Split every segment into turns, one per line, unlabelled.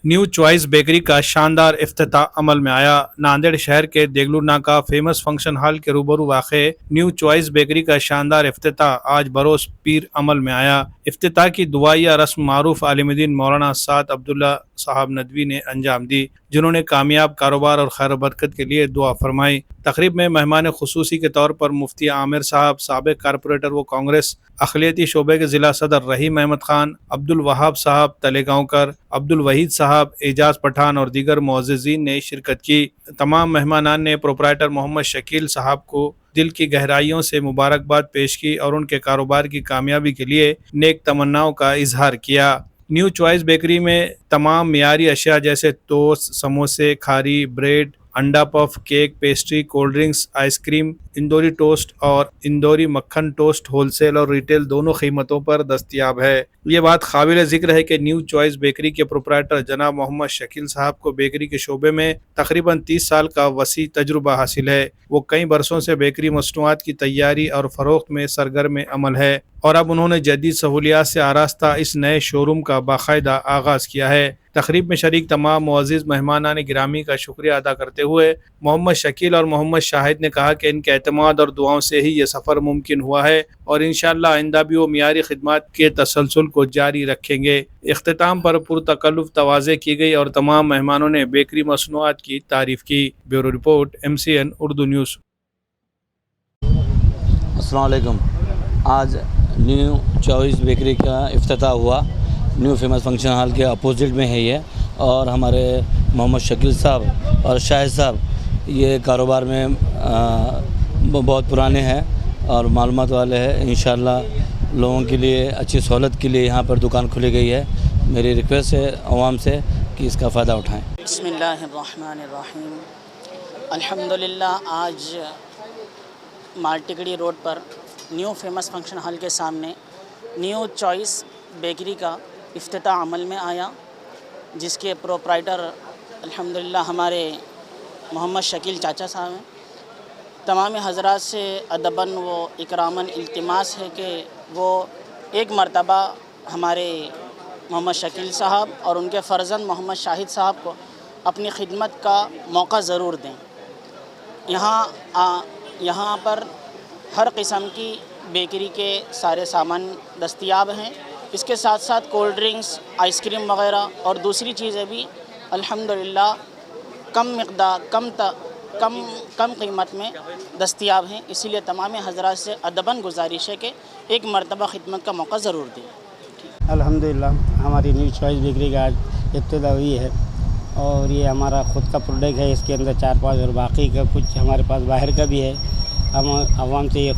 New choice bakery का शानदार इफ्तिताह अमल में आया। नांदेड़ शहर के देगलू नाका फेमस फंक्शन हॉल के रूबरू वाक़े न्यू चॉइस बेकरी का शानदार इफ्तिताह आज बरोस पीर अमल में आया। इफ्तिताह की दुआया रस्म मारूफ आलिमुद्दीन मौलाना साद अब्दुल्ला साहब नदवी ने अंजाम दी, जिन्होंने कामयाब कारोबार और खैर बरकत के लिए दुआ फरमाई। तकरीब में मेहमान खुसूसी के तौर पर मुफ्ती आमिर साहब, साबिक कारपोरेटर व कांग्रेस अखिलियती शोबे के ज़िला सदर रहीम अहमद खान, अब्दुल वहाब साहब तलेगांवकर, अब्दुल वहीद साहब, एजाज पठान और दीगर मुअज़्ज़िज़ीन ने शिरकत की। तमाम मेहमानान ने प्रोपराइटर मोहम्मद शकील साहब को दिल की गहराइयों से मुबारकबाद पेश की और उनके कारोबार की कामयाबी के लिए नेक तमन्नाओं का इजहार किया। न्यू चॉइस बेकरी में तमाम मियारी अशिया जैसे टोस्ट, समोसे, खारी, ब्रेड, अंडा puff, cake, pastry, cold drinks, ice cream, Indori toast और इंदौरी मक्खन टोस्ट होलसेल और रिटेल दोनों कीमतों पर दस्तयाब है। ये बात काबिल ज़िक्र है कि न्यू चॉइस बेकरी के प्रोपराइटर जनाब मोहम्मद शकील साहब को बेकरी के शोबे में तकरीबन 30 साल का वसी तजुर्बा हासिल है। वो कई बरसों से बेकरी मसनूआत की तैयारी और फ़रोख्त में सरगर्म अमल है और अब उन्होंने जदीद सहूलियात से आरास्ता इस नए शोरूम का बाकायदा आगाज़ किया है। तकरीब में शरीक तमाम मुअज़्ज़िज़ मेहमानान गिरामी का शुक्रिया अदा करते हुए मोहम्मद शकील और मोहम्मद शाहिद ने कहा कि इनके एतमाद और दुआओं से ही ये सफ़र मुमकिन हुआ है और इंशाअल्लाह आइंदा भी वो मियारी खिदमत के तसलसल को जारी रखेंगे। इख्तिताम पर पुरतकल्लुफ़ तवाज़े की गई और तमाम मेहमानों ने बेकरी मसनूआत की तारीफ़ की। Bureau report, MCN Urdu news.
अस्सलाम वालेकुम। आज न्यू चॉइस बेकरी का इफ्तिताह हुआ। न्यू फेमस फंक्शन हॉल के अपोजिट में है ये, और हमारे मोहम्मद शकील साहब और शाहिद साहब ये कारोबार में बहुत पुराने हैं और मालूमात वाले हैं। इंशाअल्लाह लोगों के लिए अच्छी सहूलत के लिए यहाँ पर दुकान खुली गई है। मेरी रिक्वेस्ट है आवाम से कि इसका फ़ायदा उठाएँ।
बिस्मिल्लाहिर्रहमानिर्रहीम। अल्हम्दुलिल्लाह आज मालटिकड़ी रोड पर न्यू फेमस फंक्शन हॉल के सामने न्यू चॉइस बेकरी का इफ्तिताह अमल में आया, जिसके प्रोपराइटर अल्हम्दुलिल्लाह हमारे मोहम्मद शकील चाचा साहब हैं। तमाम हज़रात से अदबन व इकरामन इल्तिमास है कि वो एक मरतबा हमारे मोहम्मद शकील साहब और उनके फ़र्जंद मोहम्मद शाहिद साहब को अपनी खिदमत का मौका ज़रूर दें। यहाँ पर हर किस्म की बेकरी के सारे सामान दस्तयाब हैं। इसके साथ साथ कोल्ड ड्रिंक्स, आइसक्रीम वग़ैरह और दूसरी चीज़ें भी अल्हम्दुलिल्लाह कम कीमत में दस्तयाब हैं। इसीलिए तमाम हज़रात से अदबन गुजारिश है कि एक मरतबा खिदमत का मौका ज़रूर दें।
अल्हम्दुलिल्लाह हमारी न्यू चॉइस बेकरी का आज इब्तिदा हुई है और ये हमारा ख़ुद का प्रोडक्ट है। इसके अंदर 4-5 और बाकी का कुछ हमारे पास बाहर का भी है। हम आवाम से ये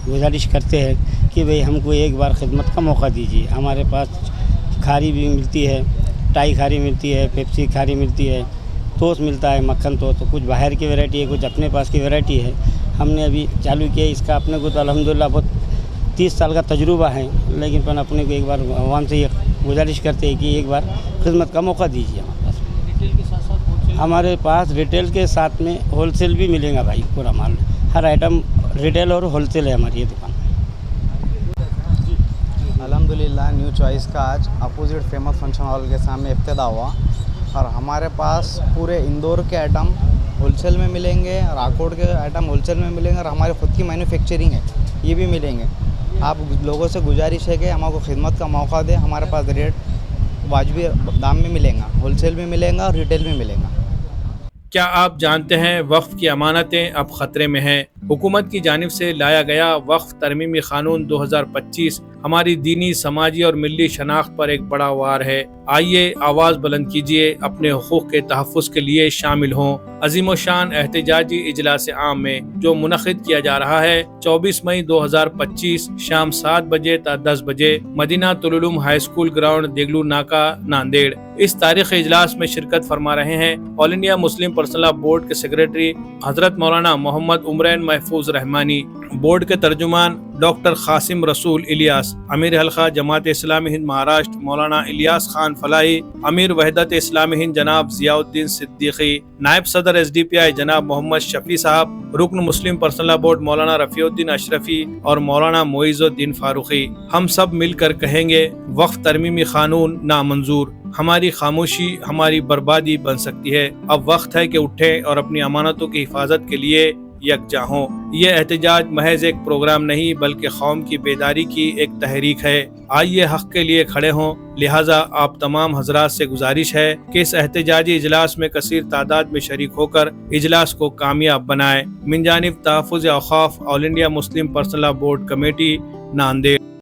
गुजारिश करते हैं कि भाई हमको एक बार खिदमत का मौका दीजिए। हमारे पास खारी भी मिलती है, टाई खारी मिलती है, पेप्सी खारी मिलती है, टोस्ट मिलता है, मक्खन टोस्ट। तो कुछ बाहर की वैरायटी है, कुछ अपने पास की वैरायटी है। हमने अभी चालू किया इसका। अपने को तो अल्हम्दुलिल्लाह बहुत 30 साल का तजुर्बा है, लेकिन पर अपने को एक बार आवाम से ये गुजारिश करते हैं कि एक बार खिदमत का मौका दीजिए। हमारे पास रिटेल के साथ में होलसेल भी मिलेगा भाई। पूरा माल, हर आइटम रिटेल और होलसेल है हमारी ये दुकान।
अल्हम्दुलिल्लाह न्यू चॉइस का आज अपोजिट फेमस फंक्शन हॉल के सामने इफ्तिताह हुआ और हमारे पास पूरे इंदौर के आइटम होलसेल में मिलेंगे, राकोट के आइटम होलसेल में मिलेंगे और हमारी ख़ुद की मैन्युफैक्चरिंग है, ये भी मिलेंगे। आप लोगों से गुजारिश है कि हमको खिदमत का मौका दें। हमारे पास रेट वाजिबी दाम में मिलेगा, होलसेल में मिलेगा और रिटेल में मिलेगा।
क्या आप जानते हैं वक्फ की अमानतें अब ख़तरे में हैं? हुकूमत की जानिब से लाया गया वक्फ तरमीमी क़ानून 2025 हमारी दीनी, समाजी और मिली शनाख्त पर एक बड़ा वार है। आइए आवाज़ बुलंद कीजिए, अपने हुकूक़ के तहफ़्फ़ुज़ के लिए शामिल हों। अज़ीम शान एहतजाजी इजलास आम में जो मुनक़िद किया जा रहा है 24 मई 2025 शाम 7 बजे ता 10 बजे मदीना तुल Uloom high school ground Deglur नाका नांदेड़। इस तारीख़ी इजलास में शिरकत फरमा रहे हैं all India Muslim personal law board के सेक्रेटरी हज़रत मौलाना मोहम्मद उमरैन महफूज रहमानी, बोर्ड के तर्जुमान डॉक्टर कासिम रसूल इलियास, अमीर हल्का जमात इस्लामी हिंद महाराष्ट्र मौलाना इलियास खान फलाही, अमीर वहदत इस्लामी हिंद जनाब ज़ियाउद्दीन सिद्दीकी, नायब सदर SDPI जनाब मोहम्मद शफी साहब, रुकन मुस्लिम पर्सनल लॉ बोर्ड मौलाना रफ़ीउद्दीन अशरफी और मौलाना मोइज़ुद्दीन फारूकी। हम सब मिलकर कहेंगे वक्फ तरमीमी क़ानून नामंजूर। ہماری خاموشی ہماری بربادی بن سکتی ہے۔ اب وقت ہے کہ اٹھیں اور اپنی امانتوں کی حفاظت کے لیے یکجا ہوں۔ یہ احتجاج محض ایک پروگرام نہیں بلکہ قوم کی بیداری کی ایک تحریک ہے۔ آئیے حق کے لیے کھڑے ہوں۔ لہٰذا آپ تمام حضرات سے گزارش ہے کہ اس احتجاجی اجلاس میں کثیر تعداد میں شریک ہو کر اجلاس کو کامیاب بنائیں۔ من جانب تحفظ اوقاف all India Muslim personal law board committee, Nanded.